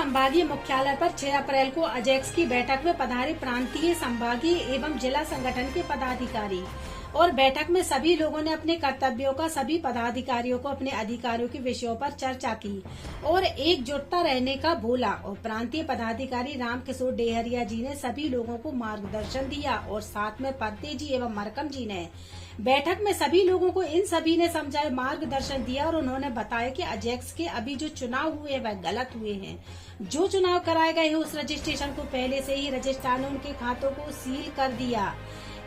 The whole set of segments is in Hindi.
संभागीय मुख्यालय पर 6 अप्रैल को अजेक्स की बैठक में पधारे प्रांतीय, संभागीय एवं जिला संगठन के पदाधिकारी और बैठक में सभी लोगों ने अपने कर्तव्यों का सभी पदाधिकारियों को अपने अधिकारियों के विषयों पर चर्चा की और एकजुटता रहने का बोला। और प्रांतीय पदाधिकारी रामकिशोर डेहरिया जी ने सभी लोगों को मार्गदर्शन दिया और साथ में परते जी एवं मरकम जी ने बैठक में सभी लोगों को इन सभी ने समझाए मार्गदर्शन दिया और उन्होंने बताया कि अजेक्स के अभी जो चुनाव हुए वह गलत हुए हैं। जो चुनाव कराए गए हैं उस रजिस्ट्रेशन को पहले से ही रजिस्ट्रार ने उनके खातों को सील कर दिया,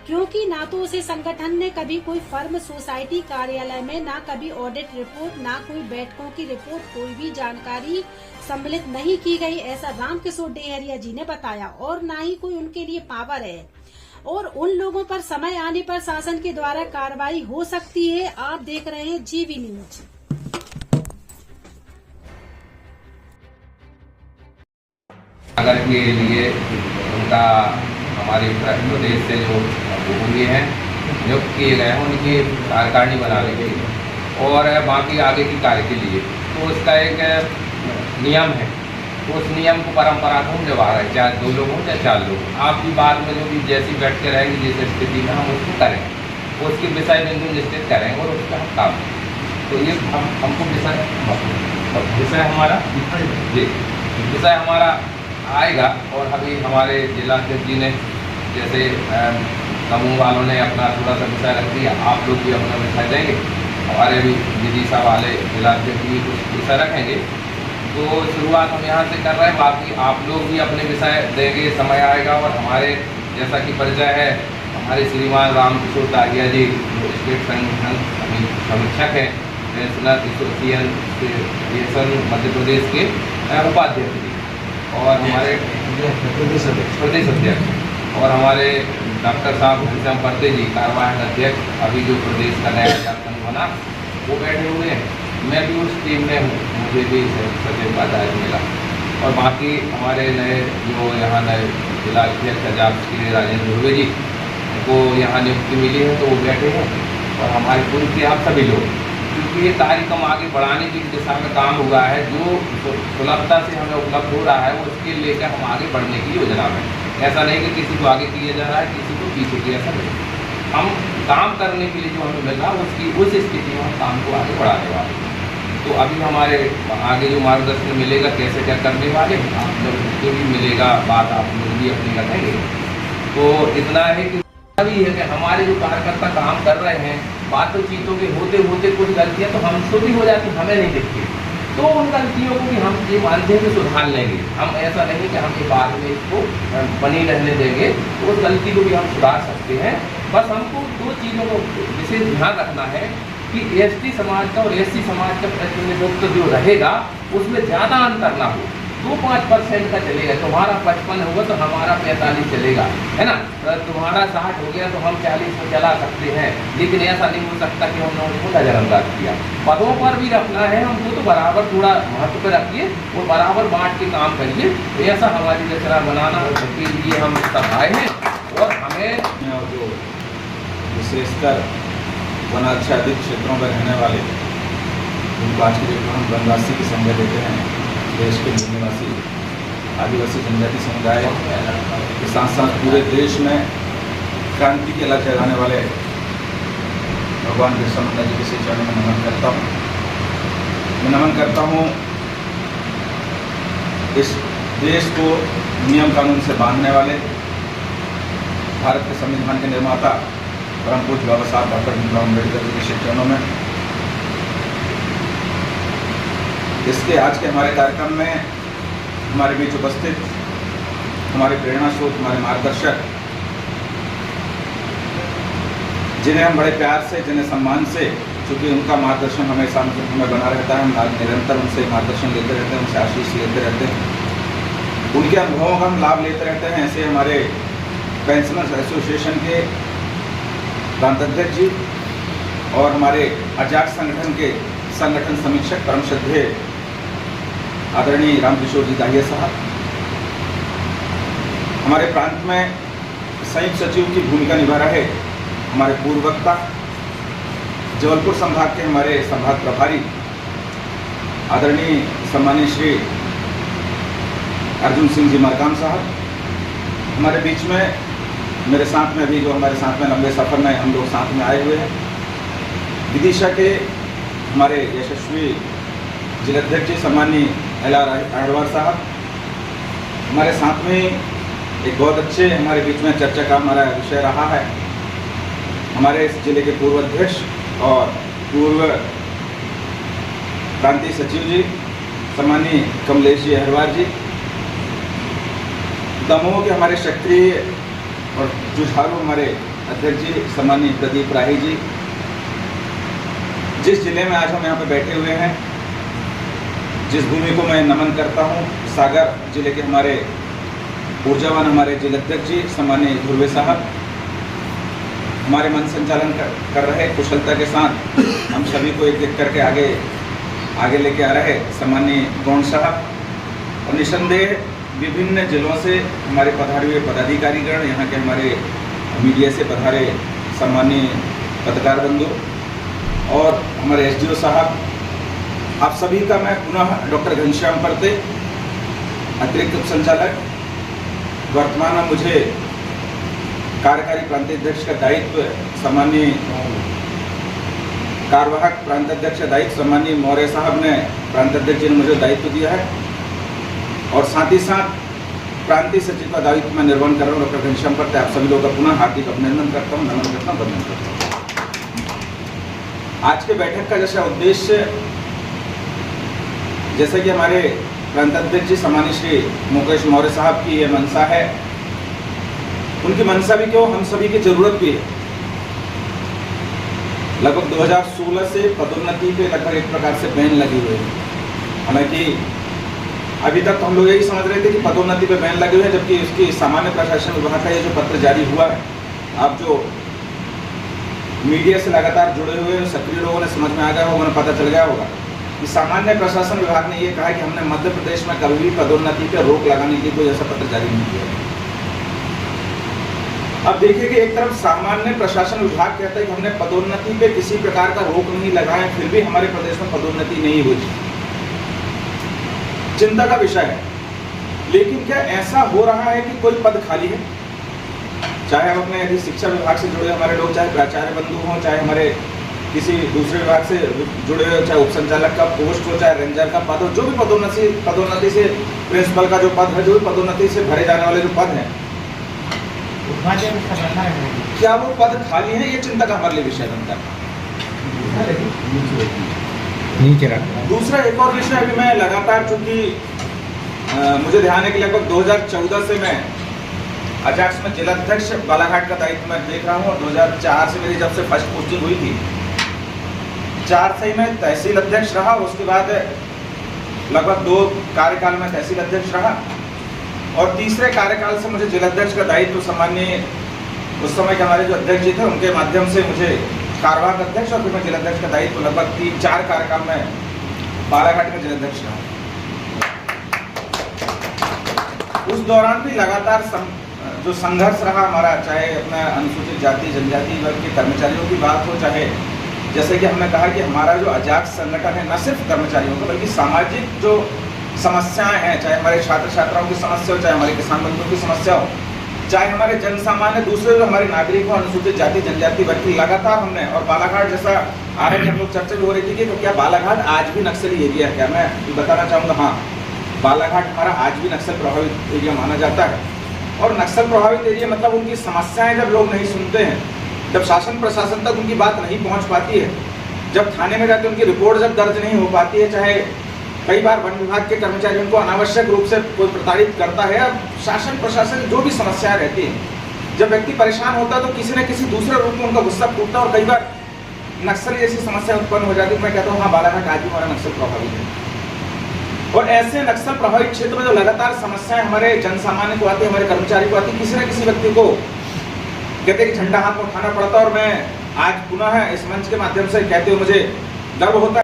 क्योंकि ना तो उसे संगठन ने कभी कोई फर्म सोसाइटी कार्यालय में, ना कभी ऑडिट रिपोर्ट, ना कोई बैठकों की रिपोर्ट, कोई भी जानकारी सम्मिलित नहीं की गई, ऐसा रामकिशोर डेहरिया जी ने बताया। और ना ही कोई उनके लिए पावर है और उन लोगों पर समय आने पर शासन के द्वारा कार्रवाई हो सकती है। आप देख रहे हैं जीवी न्यूज। अगर के लिए उनका हमारे उत्तर प्रदेश से जो हुए हैं नियुक्त किए गए हैं उनकी कार्यकारिणी बनाने के लिए और बाकी आगे की कार्य के लिए तो उसका एक नियम है। तो उस नियम को परंपरा को हम निभा रहे हैं, चाहे 2 लोग हों चाहे 4 लोग। आप भी बाद में जो भी जैसी बैठ के रहेंगे जिस स्थिति में हम उसको करेंगे, उसके विषय बिंदु निश्चित करेंगे और उसका हम काम। तो ये हमको विषय हमारा जी विषय हमारा आएगा। और अभी हमारे जिला अध्यक्ष जी ने जैसे समूह वालों ने अपना थोड़ा सा विषय रख दिया, आप लोग भी अपना विषय देंगे, हमारे भी विदिशा वाले जिला अध्यक्ष जी कुछ विषय रखेंगे। तो शुरुआत हम यहाँ से कर रहे हैं, बाकी आप लोग भी अपने विषय देंगे, समय आएगा। और हमारे जैसा कि परिचय है, हमारे श्रीमान रामकिशोर डेहरिया जी स्टेट संगठन समीक्षक हैं, नेशनल एसोसिएशन मध्य प्रदेश के उपाध्यक्ष जी और हमारे प्रदेश अध्यक्ष और हमारे डॉक्टर साहब घनश्याम परते जी कार्यवाहक अध्यक्ष, अभी जो प्रदेश का नया झारखंड बना वो बैठे हुए हैं। मैं भी उस टीम में हूँ, मुझे भी सचिव का दायित्व मिला। और बाकी हमारे नए जो यहाँ नए जिला अध्यक्ष अजाक्स के राजेंद्र दुबे जी उनको यहाँ नियुक्ति मिली है तो वो बैठे हैं। और हमारे पूर्व के आप सभी लोग, क्योंकि ये कार्यक्रम आगे बढ़ाने की दिशा में काम हुआ है, जो सुलभता से हमें उपलब्ध हो रहा है वो उसके लेकर हम आगे बढ़ने की योजना में। ऐसा नहीं कि किसी को आगे किया जा रहा है, किसी को पीछे किया, ऐसा नहीं। हम काम करने के लिए जो हमें मिला उसकी उस स्थिति में हम काम को आगे बढ़ाने वाले। तो अभी हमारे आगे जो मार्गदर्शन मिलेगा कैसे क्या करने वाले आप लोग को भी मिलेगा, बात आप लोग भी अपनी रखेंगे। तो इतना है कि अभी है कि हमारे जो कार्यकर्ता काम कर रहे हैं, बातचीतों के होते होते कुछ गलतियाँ तो हमसे भी हो जाती, हमें नहीं दिखती, तो उन गलतियों को भी हम ये मानते हैं कि सुधार लेंगे। हम ऐसा नहीं कि हम ये बाद में इसको बनी रहने देंगे, तो उस गलती को भी हम सुधार सकते हैं। बस हमको 2 चीज़ों को विशेष ध्यान रखना है कि एसटी समाज का और एससी समाज का प्रतिनिधित्व जो रहेगा उसमें ज़्यादा अंतर ना हो। 2-5% का चलेगा, तुम्हारा 55 होगा तो हमारा 45 चलेगा, है ना। तुम्हारा 60 हो गया तो हम 40 में चला सकते हैं, लेकिन ऐसा नहीं हो सकता कि हमने उसको नजरअंदाज किया। पदों पर भी रखना है हमको तो बराबर थोड़ा महत्व पर रखिए और बराबर बांट के काम करिए। ऐसा हमारी रचना बनाना के लिए हम सब आए हैं। और हमें जो विशेषकर वनाच्छादित क्षेत्रों में रहने वाले उनको आज की डेट में हम वनवासी की संज्ञा देते हैं। देश के मूल निवासी आदिवासी जनजाति समुदाय के साथ साथ पूरे देश में क्रांति की अलग जगाने वाले भगवान बिरसा मुंडा जी के श्री चरणों में नमन करता हूँ। मैं नमन करता हूँ इस देश को नियम कानून से बांधने वाले भारत के संविधान के निर्माता परम पूज्य बाबा साहब डॉक्टर भीमराव अम्बेडकर जी के श्री चरणों में। इसके आज के हमारे कार्यक्रम में हमारे बीच उपस्थित हमारे प्रेरणा स्रोत, हमारे मार्गदर्शक, जिन्हें हम बड़े प्यार से, जिन्हें सम्मान से, चूँकि उनका मार्गदर्शन हमेशा हमें बना रहता है, हम निरंतर उनसे मार्गदर्शन लेते रहते हैं, उनसे आशीष लेते रहते हैं, उनके अनुभवों का हम लाभ लेते रहते हैं। ऐसे हमारे पेंशनर्स एसोसिएशन के प्रांताध्यक्ष जी और हमारे अजाक्स संगठन के संगठन समीक्षक परम श्रद्धेय आदरणीय रामकिशोर जी डेहरिया साहब, हमारे प्रांत में संयुक्त सचिव की भूमिका निभा रहे हमारे पूर्व वक्ता, जबलपुर संभाग के हमारे संभाग प्रभारी आदरणीय सम्मानीय श्री अर्जुन सिंह जी मरकाम साहब, हमारे बीच में मेरे साथ में अभी जो हमारे साथ में लंबे सफ़र में हम लोग साथ में आए हुए हैं, विदिशा के हमारे यशस्वी जिलाध्यक्ष जी सम्माननीय LR अहरवार साहब, हमारे साथ में एक बहुत अच्छे हमारे बीच में चर्चा का हमारा विषय रहा है हमारे इस जिले के पूर्व अध्यक्ष और पूर्व प्रांतीय सचिव जी सम्माननीय कमलेश जी अहरवार जी, दमोह के हमारे सक्रिय और जुझारू हमारे अध्यक्ष जी सम्माननीय प्रदीप राही जी। जिस जिले में आज हम यहाँ पे बैठे हुए हैं, जिस भूमि को मैं नमन करता हूँ, सागर जिले के हमारे ऊर्जावान हमारे जिलाध्यक्ष जी सम्माननीय ध्रुवे साहब, हमारे मन संचालन कर रहे कुशलता के साथ हम सभी को एक एक करके आगे लेके आ रहे सम्माननीय गौंड साहब, और निसंदेह विभिन्न जिलों से हमारे पधारे हुए पदाधिकारीगण, यहाँ के हमारे मीडिया से पधारे सम्माननीय पत्रकार बंधु और हमारे SDO साहब, आप सभी का मैं पुनः डॉक्टर घनश्याम परते, अतिरिक्त उप संचालक, वर्तमान में मुझे कार्यकारी प्रांताध्यक्ष का दायित्व सम्माननीय कार्यवाहक प्रांताध्यक्ष का दायित्व सम्माननीय मौर्य साहब ने प्रांताध्यक्ष जी ने मुझे दायित्व दिया है, और साथ ही साथ प्रांतीय सचिव का दायित्व मैं निर्वहन कर रहा हूँ डॉक्टर घनश्याम परते। आप सभी लोगों का पुनः हार्दिक अभिनंदन करता हूँ, नमन करता हूँ, वंदन करता हूँ। आज के बैठक का जैसा उद्देश्य, जैसे कि हमारे प्रांताध्यक्ष जी सम्मानित श्री मुकेश मौर्य साहब की ये मंशा है, उनकी मंशा भी क्यों, हम सभी की जरूरत भी है। लगभग 2016 से पदोन्नति पे लगभग एक प्रकार से बैन लगी हुई है। हालांकि अभी तक तो हम लोग यही समझ रहे थे कि पदोन्नति पे बैन लगे हुए हैं, जबकि उसकी सामान्य प्रशासन विभाग का ये जो पत्र जारी हुआ है, आप जो मीडिया से लगातार जुड़े हुए सक्रिय लोगों ने समझ में आ गया होगा, उन्हें पता चल गया होगा कि सामान्य प्रशासन विभाग ने ये कहा कि हमने मध्य प्रदेश में कभी भी पदोन्नति पर रोक लगाने के लिए कोई ऐसा पत्र जारी नहीं किया। अब देखिए कि एक तरफ सामान्य प्रशासन विभाग कहता है कि हमने पदोन्नति पे किसी प्रकार का रोक नहीं लगाया, फिर भी हमारे प्रदेश में पदोन्नति नहीं हुई, चिंता का विषय है। लेकिन क्या ऐसा हो रहा है कि कोई पद खाली है, चाहे हम अपने यदि शिक्षा विभाग से जुड़े हमारे लोग, चाहे प्राचार्य बंधु हों, चाहे हमारे किसी दूसरे विभाग से जुड़े हो, चाहे उप संचालक का पोस्ट हो, चाहे रेंजर का पद हो, जो भी पदोन्नति से प्रिंसिपल का जो पद है, जो भी पदोन्नति से भरे जाने वाले जो पद हैं, क्या वो पद खाली है, ये चिंता का हमारे लिए विषय बनता है। दूसरा एक और विषय अभी मैं लगातार, चूंकि मुझे ध्यान है कि लगभग 2014 से मैं अजाक्स में जिलाध्यक्ष बालाघाट का दायित्व मैं देख रहा हूँ, और 2004 से मेरी जब से फर्स्ट पोस्टिंग हुई थी, 4 से ही मैं तहसील अध्यक्ष रहा, उसके बाद लगभग 2 कार्यकाल में तहसील अध्यक्ष रहा, और तीसरे कार्यकाल से मुझे जिलाध्यक्ष का दायित्व सम्माननीय उस समय के हमारे जो अध्यक्ष जी थे उनके माध्यम से मुझे कार्यवाहक अध्यक्ष और फिर मैं जिलाध्यक्ष का दायित्व लगभग 3-4 कार्यकाल में बालाघाट का जिलाध्यक्ष रहा। उस दौरान भी लगातार जो संघर्ष रहा हमारा, चाहे अपना अनुसूचित जाति जनजाति वर्ग के कर्मचारियों की बात हो, चाहे जैसे कि हमने कहा कि हमारा जो अजाक्स संगठन है, न सिर्फ कर्मचारियों का बल्कि सामाजिक जो समस्याएं हैं, चाहे हमारे छात्र छात्राओं की समस्या हो, चाहे हमारे किसान बंधुओं की समस्या हो, चाहे हमारे जन सामान्य दूसरे जो हमारे नागरिक हो, अनुसूचित जाति जनजाति वर्ग की, लगातार हमने, और बालाघाट जैसा आगे हम लोग चर्चा भी हो रही थी कि तो क्या बालाघाट आज भी नक्सली एरिया है क्या, मैं बताना चाहूँगा हाँ, बालाघाट हमारा आज भी नक्सल प्रभावित एरिया माना जाता है। और नक्सल प्रभावित एरिया मतलब उनकी समस्याएं जब लोग नहीं सुनते हैं, जब शासन प्रशासन तक उनकी बात नहीं पहुंच पाती है, जब थाने में जाके उनकी रिपोर्ट जब दर्ज नहीं हो पाती है, चाहे कई बार वन विभाग के कर्मचारी उनको अनावश्यक रूप से कोई प्रताड़ित करता है, शासन प्रशासन जो भी समस्याएं रहती है, जब व्यक्ति परेशान होता है तो किसी न किसी दूसरे रूप में उनका गुस्सा फूटता है, और कई बार नक्सल जैसी समस्या उत्पन्न हो जाती है। मैं कहता हूँ हाँ, बालाघाट आज भी हमारा नक्सल प्रभावित है, और ऐसे नक्सल प्रभावित क्षेत्र में जो लगातार समस्याएं हमारे जन सामान्य को आती है, हमारे कर्मचारी को आती है, किसी न किसी व्यक्ति को कहते कि झंडा हाथ में उठाना पड़ता है। और मैं आज पुनः इस मंच के माध्यम से कहते हुए मुझे गर्व होता है,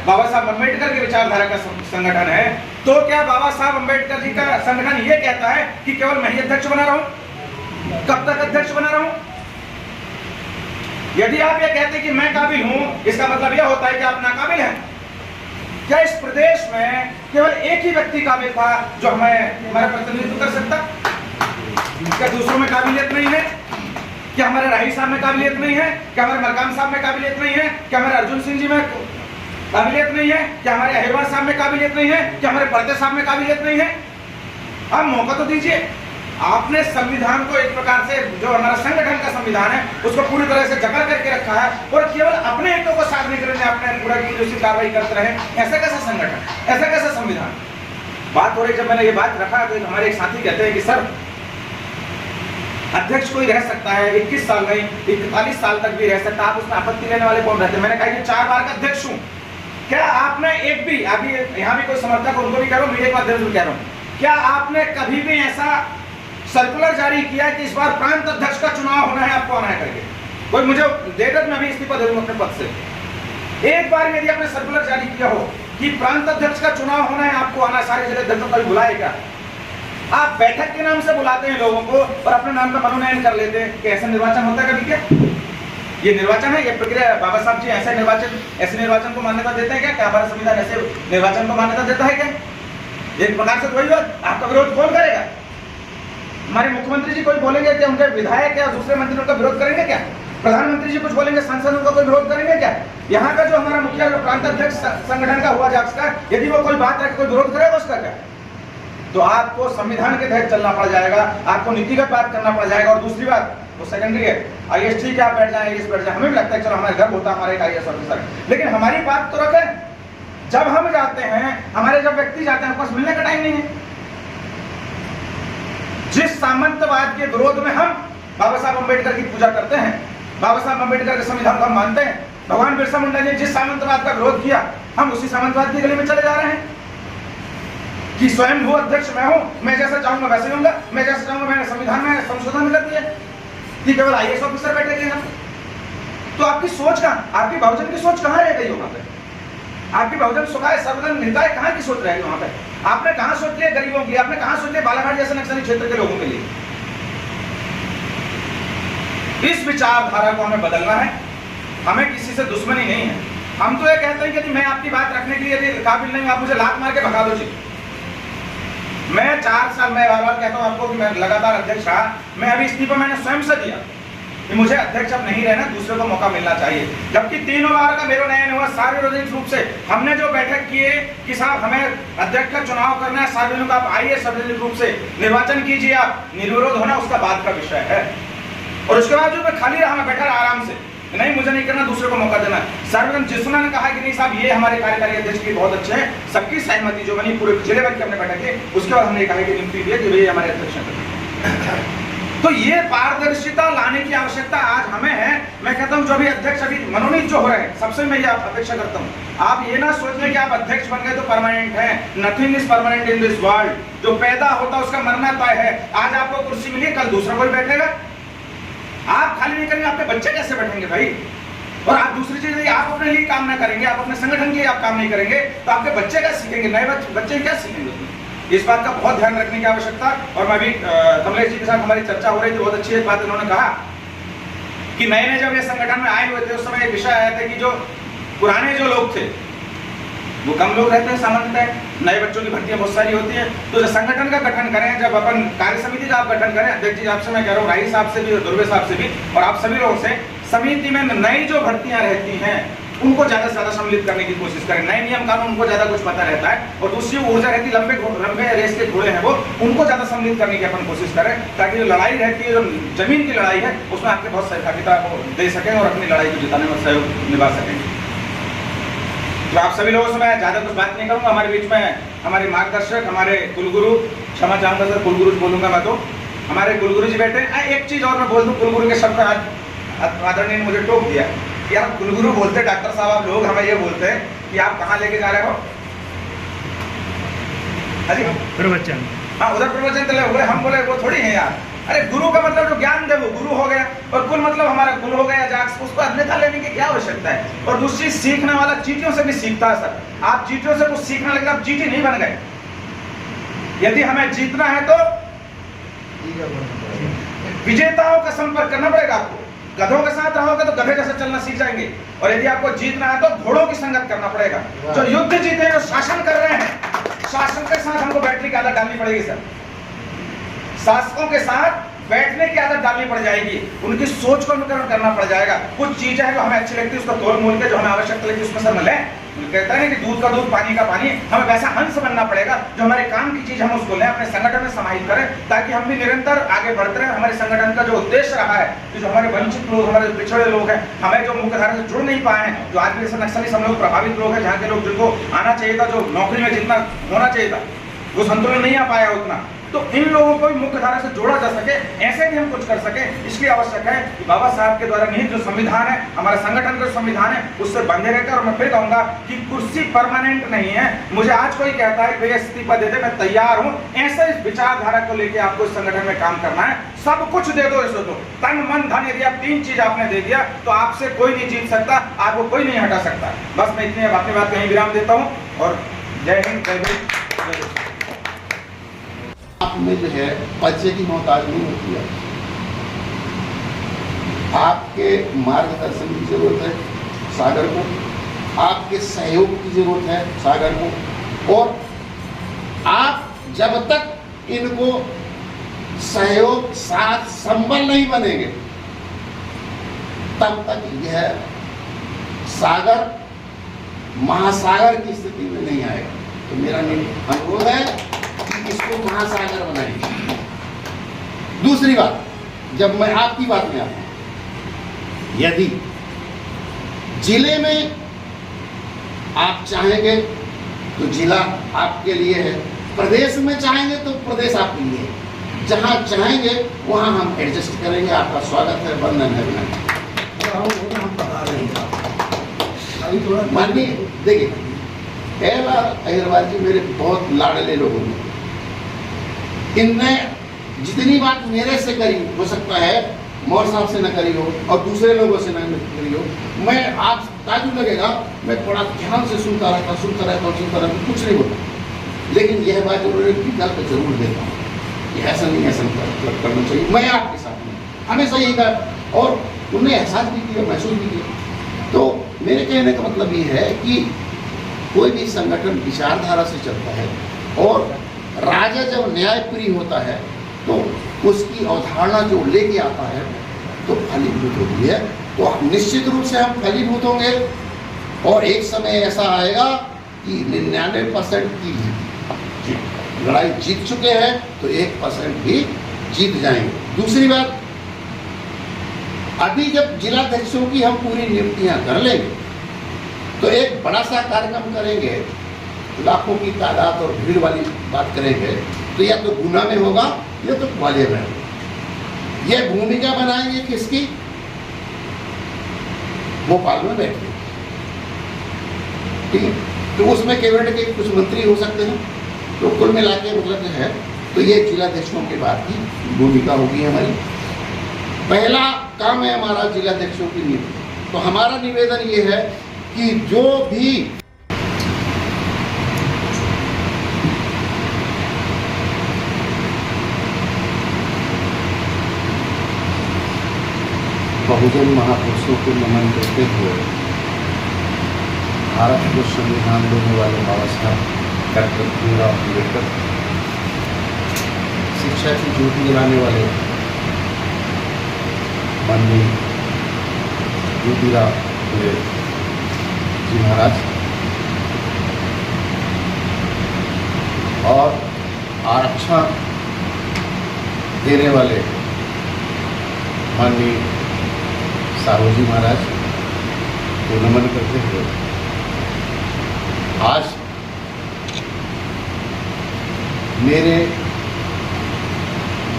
बाबा साहब अम्बेडकर की विचारधारा का संगठन है, तो क्या बाबा साहब अम्बेडकर जी का संगठन ये कहता है कि केवल मैं ही अध्यक्ष बना रहा हूं? कब तक अध्यक्ष बना रहा हूं? यदि आप ये कहते कि मैं काबिल हूं, इसका मतलब यह होता है कि आप नाकाबिल हैं। क्या इस प्रदेश में केवल एक ही व्यक्ति काबिल था जो हमारा प्रतिनिधित्व कर सकता? क्या दूसरों में काबिलियत नहीं है? क्या हमारे राही साहब में काबिलियत नहीं है? क्या हमारे मरकाम साहब में काबिलियत नहीं है? क्या हमारे अर्जुन सिंह जी में काबिलियत नहीं है? क्या हमारे अहिरवार साहब में काबिलियत नहीं है? क्या हमारे पर्दे साहब में काबिलियत नहीं है? आप मौका तो दीजिए। आपने संविधान को एक प्रकार से, जो हमारा संगठन का संविधान है, उसको पूरी तरह से जकड़ करके रखा है और केवल अपने हितों को साधने के लिए अपने पूरा की कार्रवाई करते रहे। ऐसा कैसा संगठन, ऐसा कैसा संविधान? बात हो रही, जब मैंने ये बात रखा तो हमारे एक साथी कहते हैं कि सर, अध्यक्ष कोई रह सकता है 21 साल नहीं, 41 साल तक भी रह सकता है, आप उसमें आपत्ति लेने वाले कौन रहते हैं? मैंने कहा कि 4 बार का अध्यक्ष हूं। क्या आपने एक भी, अभी यहाँ भी कोई समर्थक, उनको भी कह रहा हूँ, मीडिया के माध्यम से कह रहा हूँ, क्या आपने कभी भी ऐसा सर्कुलर जारी किया कि इस बार प्रांत अध्यक्ष का चुनाव होना है, आपको आना है करके? कोई मुझे देकर मैं भी इस्तीफा दे दूंगा अपने पद से। एक बार यदि आपने सर्कुलर जारी किया हो कि प्रांत अध्यक्ष का चुनाव होना है, आपको आना, सारे जिले अध्यक्षों का बुलाएगा। आप बैठक के नाम से बुलाते हैं लोगों को और अपने नाम का मनोनयन कर लेते हैं कि ऐसा निर्वाचन होता है कभी? क्या ये निर्वाचन है? ये प्रक्रिया बाबा साहब जी ऐसे निर्वाचन को मान्यता देते हैं क्या? क्या हमारा संविधान ऐसे निर्वाचन को मान्यता देता है क्या? एक प्रकार से वही बात, आपका विरोध कौन करेगा? हमारे मुख्यमंत्री जी कोई बोलेंगे क्या? उनके विधायक या दूसरे मंत्री उनका विरोध करेंगे क्या? प्रधानमंत्री जी कुछ बोलेंगे, सांसद उनका कोई विरोध करेंगे क्या? यहाँ का जो हमारा मुखिया, जो प्रांत अध्यक्ष संगठन का हुआ जाक्स का, यदि वो कोई बात रखे, कोई विरोध करेगा उसका क्या? तो आपको संविधान के तहत चलना पड़ जाएगा, आपको नीतिगत बात करना पड़ जाएगा। और दूसरी बात वो सेकेंडरी है, आईएएस ठीक है, आप बैठ जाए, आईएएस बैठ जाए, हमें भी लगता है चलो हमारे घर होता हमारे आईएएस ऑफिसर, लेकिन हमारी बात तो रखें। जब हम जाते हैं, हमारे जब व्यक्ति जाते हैं, पास मिलने का टाइम नहीं है। जिस सामंतवाद के विरोध में हम बाबा साहब अम्बेडकर की पूजा करते हैं, बाबा साहब अम्बेडकर के संविधान को हम मानते हैं, भगवान बिरसा मुंडा ने जिस सामंतवाद का विरोध किया, हम उसी सामंतवाद की गली में चले जा रहे हैं कि स्वयं भू अध्यक्ष मैं हूं, मैं जैसा चाहूंगा वैसे होऊंगा, मैं जैसा चाहूंगा। मैंने संविधान में संशोधन कर दिया कि केवल आईएएस ऑफिसर बैठेंगे यहाँ। तो आपकी सोच कहाँ, आपकी बहुजन की सोच कहाँ रह गई वहां पे? आपकी बहुजन सुखाए सर्वजन हिताय कहाँ की सोच रहेगी वहां पे? आपने कहाँ सोच लिया गरीबों के लिए? आपने कहाँ सोच लिया बालाघाट जैसे नक्सली क्षेत्र के लोगों के लिए? इस विचारधारा को हमें बदलना है। हमें किसी से दुश्मनी नहीं है। हम तो ये कहते हैं कि यदि मैं आपकी बात रखने के लिए यदि काबिल नहीं, आप मुझे लात मार के भगा दो जी। मैं 4 साल, मैं बार बार कहता हूं आपको कि मैं लगातार अध्यक्ष रहा। मैं अभी इस्तीफा मैंने स्वयं से दिया कि मुझे अध्यक्ष अब नहीं रहना, दूसरे को मौका मिलना चाहिए। जबकि 3 बार का मेरा नया हुआ, सार्वजनिक रूप से हमने जो बैठक किए कि साहब हमें अध्यक्ष का चुनाव करना है, सार्वजनिक, आप आइए सार्वजनिक रूप से निर्वाचन कीजिए, आप निर्विरोध होना उसका बात का विषय है। और उसके बाद जो मैं खाली रहा, मैं बैठा रहा आराम से, नहीं मुझे नहीं करना, दूसरे को मौका देना। सार्वजनिक जिसने ने कहा कि नहीं साहब ये हमारे कार्यकारी अध्यक्ष की बहुत अच्छे हैं, सबकी सहमति जो बनी पूरे जिले भर की हमने बैठक की, उसके बाद हमने कहा कि नियुक्ति दी कि भाई हमारे अध्यक्ष हैं। तो ये पारदर्शिता लाने की आवश्यकता आज हमें है। मैं कहता हूं जो भी अध्यक्ष अभी मनोनीत जो हो रहे हैं, सबसे मैं ये अपेक्षा करता हूं, आप ये ना सोच लें कि आप अध्यक्ष बन गए तो परमानेंट है। Nothing is permanent in this world. जो पैदा होता है उसका मरना तय है। आज आपको कुर्सी मिली, कल दूसरा कोई बैठेगा। आप खाली नहीं करेंगे, आपके बच्चे कैसे बैठेंगे भाई? और आप दूसरी चीज, आप अपने लिए काम ना करेंगे, आप अपने संगठन के लिए आप काम नहीं करेंगे, तो आपके बच्चे क्या सीखेंगे? नए बच्चे क्या सीखेंगे? इस बात का बहुत ध्यान रखने की आवश्यकता। और मैं भी कमलेश जी के साथ हमारी चर्चा हो रही थी, बहुत अच्छी एक बात उन्होंने कहा कि नए नए जब ये संगठन में आए हुए थे, उस समय एक विषय आया था कि जो पुराने जो लोग थे वो कम लोग रहते हैं सामान्यतः, नए बच्चों की भर्तियां बहुत सारी होती है। तो जब संगठन का गठन करें, जब अपन कार्य समिति का आप गठन करें, अध्यक्ष जी आपसे मैं कह रहा हूँ, राही साहब से भी, दुर्वे साहब से भी, और आप सभी लोगों से, समिति में नई जो भर्तियां रहती हैं उनको ज्यादा से ज्यादा सम्मिलित करने की कोशिश करें। नए नियम कानून उनको ज्यादा कुछ पता रहता है, और दूसरी ऊर्जा रहती है, लंबे रेस के घोड़े हैं वो, उनको ज्यादा सम्मिलित करने की अपन कोशिश करें, ताकि जो लड़ाई रहती है, जो जमीन की लड़ाई है, उसमें आपके बहुत सहभागिता दे सकें और अपनी लड़ाई को जिताने में सहयोग निभा सकें। तो आप सभी लोगों से मैं ज्यादा कुछ बात नहीं करूंगा। हमारे बीच में हमारे मार्गदर्शक, हमारे कुलगुरु, क्षमा चाहूंगा सर कुलगुरु बोलूंगा मैं, तो हमारे कुलगुरु जी बैठे। एक चीज और मैं बोल दूं, कुलगुरु के शब्द आदरणीय ने मुझे टोक दिया कि आप कुलगुरु बोलते, डॉक्टर साहब आप लोग हमें ये बोलते हैं कि आप कहाँ लेके जा रहे हो? प्रवचन। हाँ, उधर प्रवचन चले हुए, हम बोले वो थोड़ी है यार। अरे गुरु का मतलब जो ज्ञान दे वो गुरु हो गया, और कुल मतलब हमारा कुल हो गया, जाक्स, उसको अन्यथा लेने की क्या आवश्यकता है? और दूसरी, सीखने वाला चीटियों से भी सीखता है सर। आप चीटियों से कुछ सीखने लगे, आप चीटी नहीं बन गए। यदि हमें जीतना है तो विजेताओं का संपर्क करना पड़ेगा आपको। गधों के साथ रहोगे तो गधे जैसे चलना सीख जाएंगे, और यदि आपको जीतना है तो घोड़ों की संगत करना पड़ेगा। जो युद्ध जीते हैं, जो शासन कर रहे हैं, शासन के साथ हमको बैटरी की आदत डालनी पड़ेगी सर। शासकों के साथ बैठने की आदत डालनी पड़ जाएगी, उनकी सोच को अनुकरण करना पड़ जाएगा। कुछ चीजें हैं जो हमें अच्छी लगती है, उसको तोड़ मोल के जो हमें आवश्यकता लगती है उसमें सर में लें। कहता है कि दूध का दूध पानी का पानी, हमें वैसा हंस बनना पड़ेगा जो हमारे काम की चीज हम उसको लें, अपने संगठन में समाहित करें, ताकि हम भी निरंतर आगे बढ़ते रहे। हमारे संगठन का जो उद्देश्य रहा है कि जो हमारे वंचित लोग, हमारे पिछड़े लोग हैं, हमें जो मुख्य धारा से जुड़ नहीं पाए हैं, जो आज भी जैसे नक्सली हम लोग प्रभावित लोग हैं, जहाँ के लोग जिनको आना चाहिए था, जो नौकरी में जितना होना चाहिए था वो संतुलन नहीं आ पाया उतना, तो इन लोगों को भी मुख्य धारा से जोड़ा जा सके, ऐसे भी हम कुछ कर सके। इसलिए आवश्यक है कि बाबा साहब के द्वारा निहित जो संविधान है, हमारे संगठन का संविधान है, उससे बंधे रहकर। और मैं फिर कहूंगा कि कुर्सी परमानेंट नहीं है। मुझे आज कोई कहता है कि इस्तीफा दे दे, मैं तैयार हूं। ऐसे इस विचारधारा को लेकर आपको इस संगठन में काम करना है। सब कुछ दे दो इसको, तो तन मन धन, यदि आप 3 चीज आपने दे दिया तो आपसे कोई नहीं जीत सकता, आपको कोई नहीं हटा सकता। बस मैं इतनी अपनी बात कहीं विराम देता हूँ, और जय हिंद, जय हिंद। आप में जो है परिचय की मोहताज नहीं होती है, आपके मार्गदर्शन की जरूरत है सागर को, आपके सहयोग की जरूरत है सागर को। और आप जब तक इनको सहयोग साथ संबल नहीं बनेंगे, तब तक यह सागर महासागर की स्थिति में नहीं आएगा। तो मेरा अनुरोध है इसको महासागर बनाएंगे। दूसरी बात, जब मैं आपकी बात में आता हूं, यदि जिले में आप चाहेंगे तो जिला आपके लिए है, प्रदेश में चाहेंगे तो प्रदेश आपके लिए है, जहां चाहेंगे वहां हम एडजस्ट करेंगे। आपका स्वागत है, वंदन है। माननीय देखिए, अग्रवाल जी मेरे बहुत लाडले लोगों ने, इनने जितनी बात मेरे से करी, हो सकता है मौर्य साहब से न करी हो और दूसरे लोगों से न करी हो। मैं आप ताजुब लगेगा, मैं बड़ा ध्यान से सुनता रहता हूँ, कुछ नहीं बोलता, लेकिन यह बात उन्होंने विकल्प जरूर देता हूँ कि ऐसा नहीं, ऐसा करना चाहिए। मैं आपके साथ हूँ, हमेशा यही कहा, और उन्हें एहसास भी किया, महसूस भी किया। तो मेरे कहने का मतलब ये है कि कोई भी संगठन विचारधारा से चलता है, और राजा जब न्यायप्रिय होता है तो उसकी अवधारणा जो लेके आता है तो फलीभूत होती है। तो निश्चित रूप से हम फलीभूत होंगे, और एक समय ऐसा आएगा कि 99% की लड़ाई जीत चुके हैं तो 1% भी जीत जाएंगे। दूसरी बात, अभी जब जिलाध्यक्षों की हम पूरी नियुक्तियां कर लेंगे तो एक बड़ा सा कार्यक्रम करेंगे, लाखों की तादाद और भीड़ वाली बात करेंगे, तो या तो गुना में होगा या तो ग्वालियर में होगा। यह भूमिका बनाएंगे किसकी? भोपाल में बैठे, ठीक है। तो उसमें कैबिनेट के कुछ मंत्री हो सकते हैं, तो कुल मिला के मतलब जो है, तो ये जिलाध्यक्षों के बाद की भूमिका होगी हमारी। पहला काम है हमारा जिलाध्यक्षों की नियुक्ति। तो हमारा निवेदन ये है कि जो भी बहुजन महापुरुषों को नमन करते हुए, भारत को संविधान देने वाले बाबा साहब डॉक्टर भीमराव अम्बेडकर, शिक्षा की ज्योति जलाने वाले माननीय ज्योतिराव फुले जी महाराज, और आरक्षण देने वाले माननीय साहू जी महाराज को नमन करते हुए, आज मेरे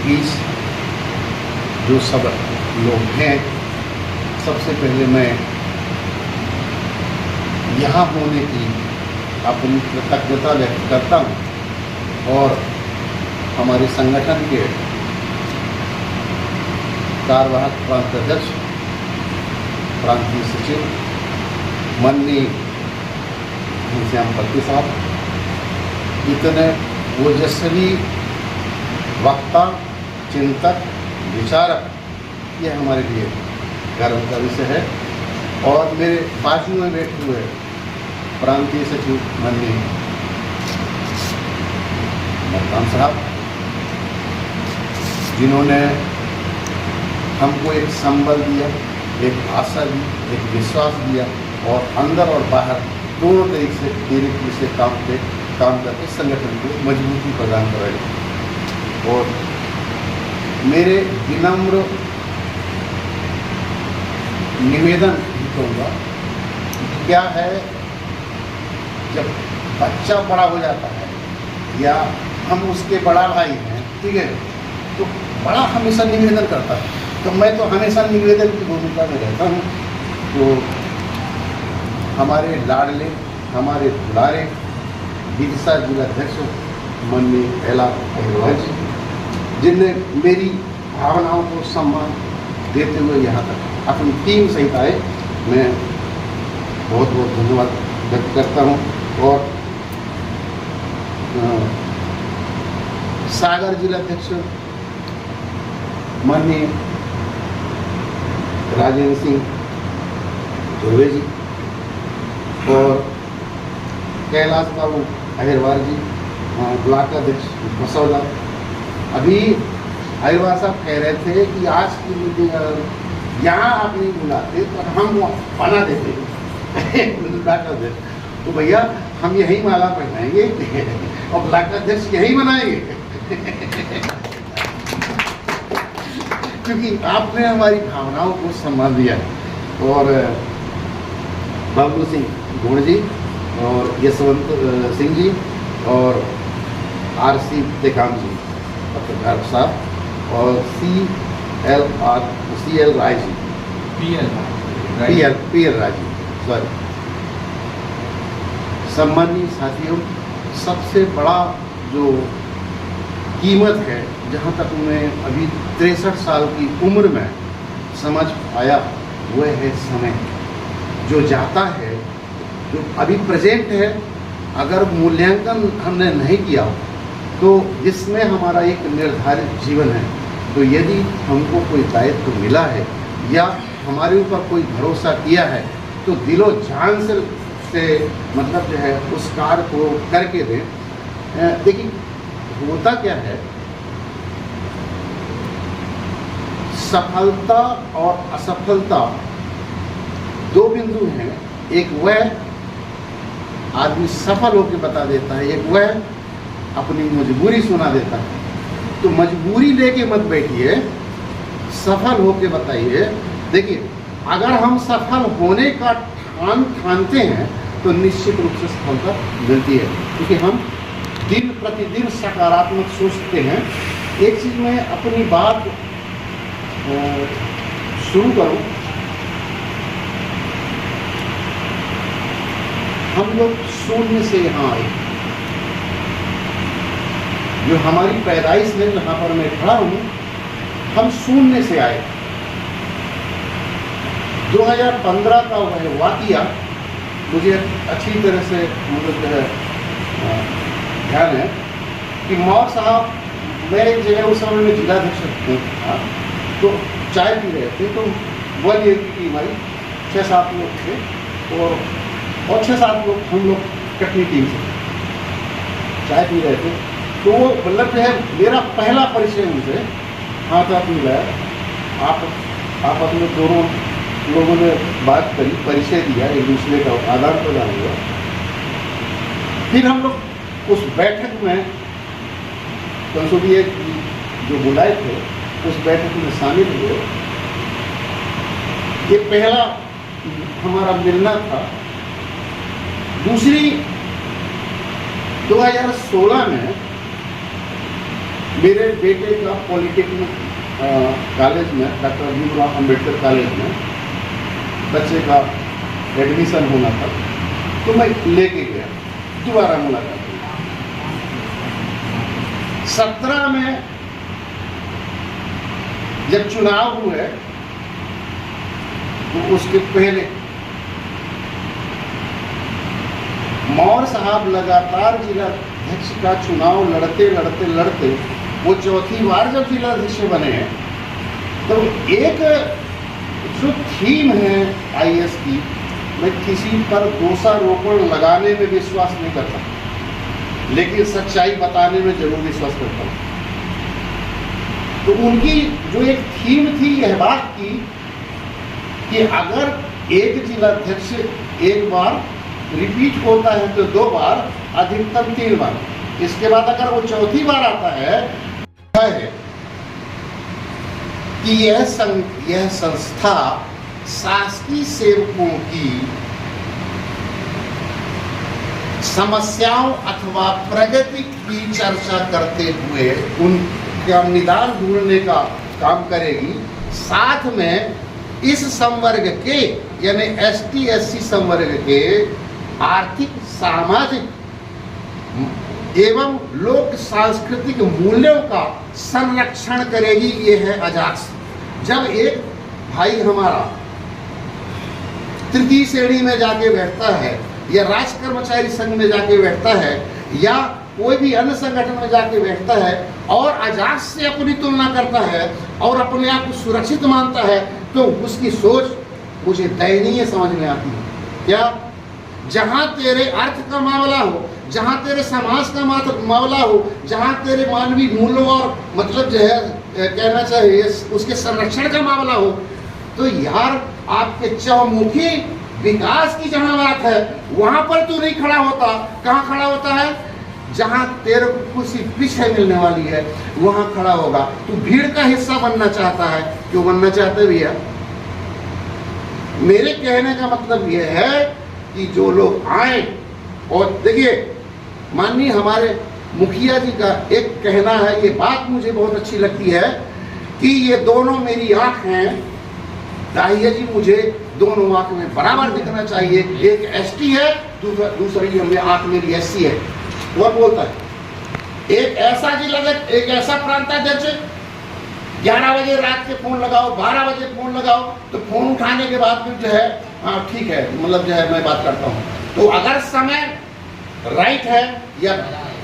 बीच जो सब लोग हैं, सबसे पहले मैं यहाँ होने की अपनी कृतज्ञता व्यक्त करता हूँ, और हमारे संगठन के कार्यवाहक प्रांत अध्यक्ष, प्रांतीय सचिव माननीय घनश्याम पत्ती साहब, इतने ओजस्वी वक्ता, चिंतक, विचारक, ये हमारे लिए गर्व का विषय है। और मेरे बाजू में बैठे हुए प्रांतीय सचिव माननीय मकराम साहब, जिन्होंने हमको एक संबल दिया, एक आशा दी, एक विश्वास दिया और अंदर और बाहर दोनों तरीके से काम करके संगठन को मजबूती प्रदान कराई। और मेरे विनम्र निवेदन कहूँगा, क्या है, जब बच्चा बड़ा हो जाता है या हम उसके बड़ा भाई हैं, ठीक है, तो बड़ा हमेशा निवेदन करता है, तो मैं तो हमेशा निवेदन की भूमिका में रहता हूँ। तो हमारे लाडले, हमारे दुलारे विदिशा जिलाध्यक्ष माननीय एलाक अग्रवाल जी, जिनने मेरी भावनाओं को सम्मान देते हुए यहाँ तक अपनी टीम सहित आए, मैं बहुत बहुत धन्यवाद व्यक्त करता हूँ। और सागर जिलाध्यक्ष माननीय राजेंद्र सिंह धुर्वे जी और कैलाश बाबू अहिरवार जी, ब्लॉक अध्यक्ष मसौदा। अभी अहिरवार साहब कह रहे थे कि आज की मीटिंग यहाँ आप नहीं बुलाते तो हम बना देते ब्लॉक अध्यक्ष, तो भैया हम यही माला पहनाएंगे और ब्लॉक अध्यक्ष यही बनाएंगे क्योंकि आपने हमारी भावनाओं को सम्मान दिया। और बाबू सिंह गुण जी और यशवंत सिंह जी और आरसी टेकाम जी पत्रकार साहब और CL Rai ji, PL Rai ji, sorry. सम्मानीय साथियों, सबसे बड़ा जो कीमत है, जहाँ तक मैं अभी 63 साल की उम्र में समझ आया, वह है समय। जो जाता है, जो अभी प्रेजेंट है, अगर मूल्यांकन हमने नहीं किया तो इसमें हमारा एक निर्धारित जीवन है। तो यदि हमको कोई दायित्व मिला है या हमारे ऊपर कोई भरोसा किया है तो दिलो जान से मतलब जो है उस कार्य को करके दें। देखिए, होता क्या है, सफलता और असफलता दो बिंदु हैं। एक वह आदमी सफल होकर बता देता है, एक वह अपनी मजबूरी सुना देता है। तो मजबूरी लेके मत बैठिए, सफल होके बताइए। देखिए, अगर हम सफल होने का ठानते हैं तो निश्चित रूप से सफलता मिलती है, क्योंकि हम दिन प्रतिदिन सकारात्मक सोचते हैं। एक चीज़ मैं अपनी बात शुरू करूं, हम लोग शून्य से यहाँ आए। जो हमारी पैदाइश है, जहाँ पर मैं खड़ा हूँ, हम शून्य से आए। 2015 का वह वाक़या मुझे अच्छी तरह से मतलब जो है ध्यान है कि मौर साहब, मैं एक जगह उस समय में जिलाध्यक्ष था, तो चाय पी रहे थे, तो बोलिए कि भाई 6-7 लोग थे और 6-7 लोग हम लोग कटनी टीम से चाय पी रहे थे। तो वो मतलब जो है मेरा पहला परिचय उनसे हाथ मिलाया। आप अपने दोनों लोगों ने बात करी, परिचय दिया, एक दूसरे का आदान प्रदान हुआ। फिर हम लोग उस बैठक में संसदीय जो बुलाए थे उस बैठक में शामिल हुए। ये पहला हमारा मिलना था। दूसरी 2016 में मेरे बेटे का पॉलिटेक्निक कॉलेज में, डॉक्टर भीमराव अंबेडकर कॉलेज में बच्चे का एडमिशन होना था, तो मैं लेके गया, दोबारा मुलाकात हुई। 17 में जब चुनाव हुए तो उसके पहले मौर साहब लगातार जिलाध्यक्ष का चुनाव लड़ते वो चौथी बार जब जिलाध्यक्ष बने हैं, तो एक जो थीम है IAS की, मैं किसी पर दोषारोपण लगाने में विश्वास नहीं करता, लेकिन सच्चाई बताने में जरूर विश्वास करता हूँ। तो उनकी जो एक थीम थी यह बात की कि अगर एक जिलाध्यक्ष एक बार रिपीट होता है तो 2 बार, अधिकतम 3 बार, इसके बाद अगर वो चौथी बार आता है कि यह संस्था शासकीय सेवकों की समस्याओं अथवा प्रगति की चर्चा करते हुए उनका निदान ढूंढने का काम करेगी, साथ में इस संवर्ग के यानी ST/SC संवर्ग के आर्थिक, सामाजिक एवं लोक सांस्कृतिक मूल्यों का संरक्षण करेगी। ये है अजाक्स। जब एक भाई हमारा तृतीय श्रेणी में जाके बैठता है या राज कर्मचारी संघ में जाके बैठता है या कोई भी अन्य संगठन में जाके बैठता है और अजाक्स से अपनी तुलना करता है और अपने आप को सुरक्षित मानता है, तो उसकी सोच मुझे दयनीय समझ में आती है। क्या? जहां तेरे अर्थ का मामला हो, जहां तेरे समाज का मामला हो, जहां तेरे मानवीय मूल्यों और मतलब जो है कहना चाहिए उसके संरक्षण का मामला हो, तो यार आपके चौमुखी विकास की जहां बात है वहां पर तू नहीं खड़ा होता। कहां खड़ा होता है? जहां तेरे को कुछ पीछे मिलने वाली है वहां खड़ा होगा। तू भीड़ का हिस्सा बनना चाहता है। क्यों बनना चाहते भैया? मेरे कहने का मतलब यह है कि जो लोग आए, और देखिए माननीय हमारे मुखिया जी का एक कहना है, ये बात मुझे बहुत अच्छी लगती है कि ये दोनों मेरी आंख हैं, दाहिया जी मुझे दोनों आंख में बराबर दिखना चाहिए। एक ST है, दूसरी हमें आंख मेरी SC है। वह बोलता है एक ऐसा जिला, एक ऐसा प्रांताध्यक्ष 11 बजे रात के फोन लगाओ, 12 बजे फोन लगाओ, तो फोन उठाने के बाद फिर जो है हाँ ठीक है, मतलब जो है मैं बात करता हूँ। तो अगर समय राइट है या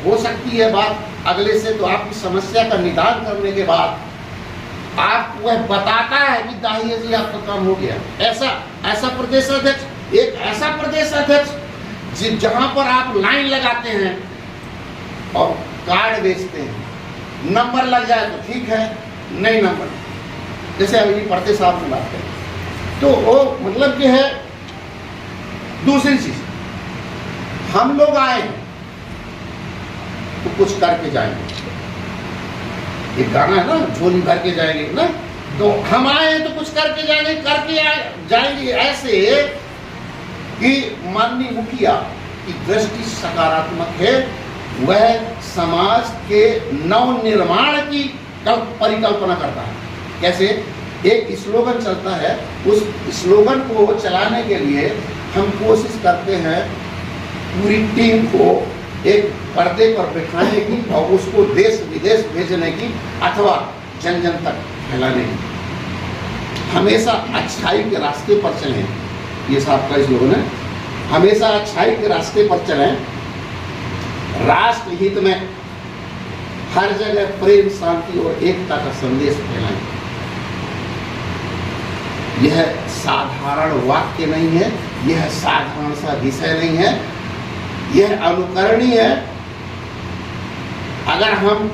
हो सकती है बात अगले से, तो आपकी समस्या का निदान करने के बाद आप वह बताता है कि दाहिया जी आपका काम हो गया। ऐसा प्रदेश अध्यक्ष, एक ऐसा प्रदेश अध्यक्ष जहां पर आप लाइन लगाते हैं और कार्ड बेचते हैं, नंबर लग जाए तो ठीक है, नहीं नंबर, जैसे अभी पढ़ते साहब की बात करें तो वो मतलब कि है। दूसरी चीज, हम लोग आए तो कुछ करके जाएंगे। एक गाना है ना, झोली भर के जाएंगे ना, तो हम आए तो कुछ करके जाएंगे, जाएंगे ऐसे कि माननीय मुखिया की दृष्टि सकारात्मक है। वह समाज के नव निर्माण की परिकल्पना करता है। कैसे? एक स्लोगन चलता है, उस स्लोगन को चलाने के लिए हम कोशिश करते हैं पूरी टीम को एक पर्दे पर बैठाने की और उसको देश विदेश भेजने की अथवा जन जन तक फैलाने की। हमेशा अच्छाई के रास्ते पर चलें, ये साहब का स्लोगन है। हमेशा अच्छाई के रास्ते पर चलें, राष्ट्र हित में हर जगह प्रेम, शांति और एकता का संदेश फैलाएं। यह साधारण वाक्य नहीं है, यह साधारण सा विषय नहीं है, यह अनुकरणीय है। अगर हम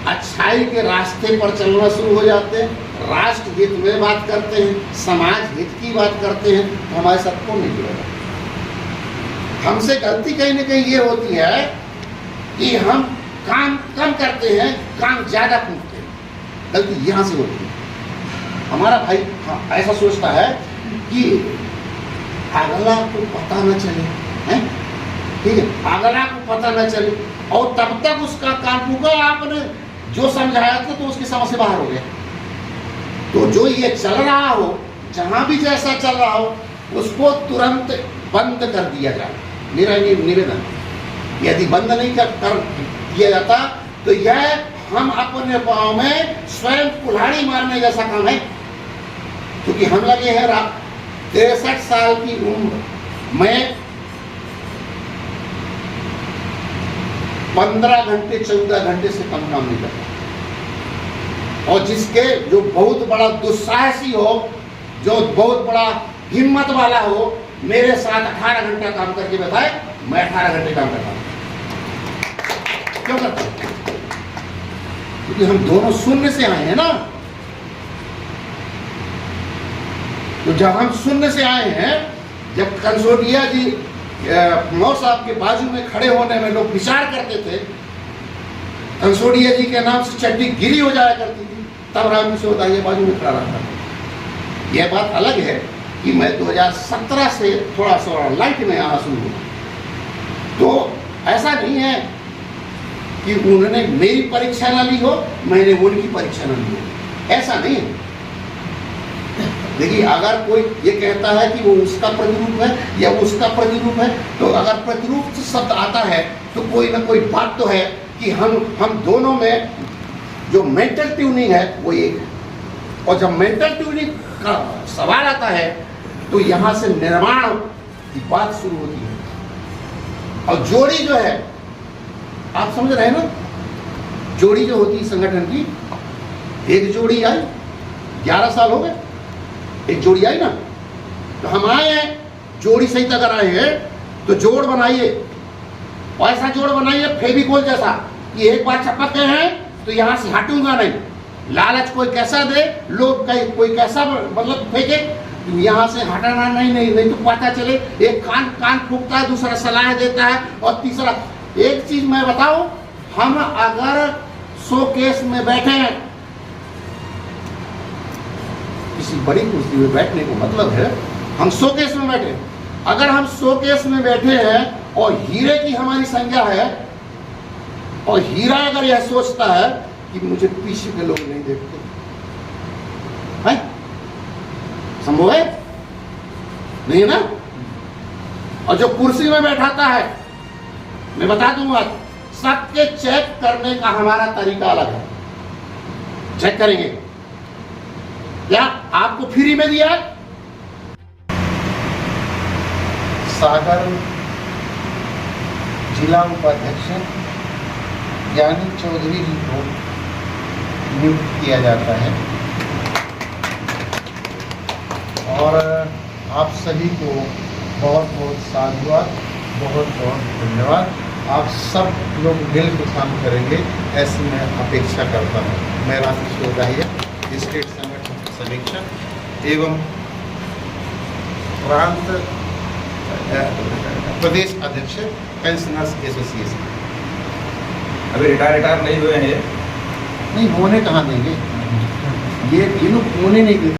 अच्छाई के रास्ते पर चलना शुरू हो जाते हैं, राष्ट्र हित में बात करते हैं, समाज हित की बात करते हैं, तो हमारे साथ कौन नहीं जुड़ेगा। हमसे गलती कहीं ना कहीं ये होती है कि हम काम कम करते हैं, काम ज्यादा पूछते हैं। गलती यहां से होती है। हमारा भाई ऐसा सोचता है कि अगला को पता न चले, हैं? ठीक है, अगला को पता न चले और तब तक उसका काम होगा। आपने जो समझाया था तो उसकी समझ से बाहर हो गया। तो जो ये चल रहा हो, जहां भी जैसा चल रहा हो, उसको तुरंत बंद कर दिया जाए। मेरा ये निवेदन, यदि बंद नहीं कर दिया जाता तो यह हम अपने पाँव में स्वयं कुल्हाड़ी मारने जैसा काम है। क्योंकि हम लगे हैं 63 साल की उम्र में 15 घंटे 14 घंटे से कम काम नहीं करता। और जिसके जो बहुत बड़ा दुस्साहसी हो जो बहुत बड़ा हिम्मत वाला हो मेरे साथ 18 घंटा काम करके बताए, मैं 18 घंटे काम करता हूं। क्यों करता हूं? क्योंकि हम दोनों शून्य से आए हैं ना। तो जब हम शून्य से आए हैं, जब कंसोडिया जी मौर साहब के बाजू में खड़े होने में लोग विचार करते थे, कंसोडिया जी के नाम से चड्डी गिरी हो जाया करती थी, तब राम किशोर ये बाजू में खड़ा रहता था। यह बात अलग है कि मैं 2017 से थोड़ा सा लाइट में आना शुरू हुआ। तो ऐसा नहीं है कि उन्होंने मेरी परीक्षा ना ली हो, मैंने उनकी परीक्षा ना ली हो, ऐसा नहीं है। देखिए, अगर कोई ये कहता है कि वो उसका प्रतिरूप है या उसका प्रतिरूप है, तो अगर प्रतिरूप शब्द आता है तो कोई ना कोई बात तो है कि हम दोनों में जो मेंटल ट्यूनिंग है वो एक है। और जब मेंटल ट्यूनिंग का सवाल आता है तो यहाँ से निर्माण की बात शुरू होती है। और जोड़ी जो है, आप समझ रहे हैं ना, जोड़ी जो होती है संगठन की, एक जोड़ी आई, 11 साल हो गए, एक जोड़ी आई ना। तो हम आए हैं, जोड़ी सहित अगर आए हैं तो जोड़ बनाइए, और ऐसा जोड़ बनाइए फेविकोल जैसा कि एक बार चपक गए हैं तो यहां से हटूंगा नहीं। लालच कोई कैसा दे, लोग कोई कैसा मतलब फेंके, यहां से हटाना नहीं तो पता चले एक कान फूकता है, दूसरा सलाह देता है, और तीसरा एक चीज मैं बताऊं, हम अगर शोकेस में बैठे हैं, किसी बड़ी कुर्सी में बैठने को मतलब है हम शोकेस में बैठे, अगर हम शोकेस में बैठे हैं और हीरे की हमारी संज्ञा है, और हीरा अगर यह सोचता है कि मुझे पीछे के लोग नहीं देखते, है संभव है? नहीं ना। और जो कुर्सी में बैठाता है, मैं बता दूंगा, सबके चेक करने का हमारा तरीका अलग है। चेक करेंगे क्या आपको फ्री में दिया है? सागर जिला उपाध्यक्ष ज्ञानी चौधरी जी को नियुक्त किया जाता है, और आप सभी को बहुत बहुत साधुवाद, बहुत बहुत धन्यवाद। आप सब लोग मिलकर काम करेंगे ऐसी मैं अपेक्षा करता हूँ। मैं रामकिशोर दाहिया, स्टेट संगठन समीक्षक एवं प्रांत प्रदेश अध्यक्ष पेंशनर्स एसोसिएशन। अभी रिटायर नहीं हुए हैं? नहीं, होने कहाँ देंगे, ये लोग होने नहीं देते।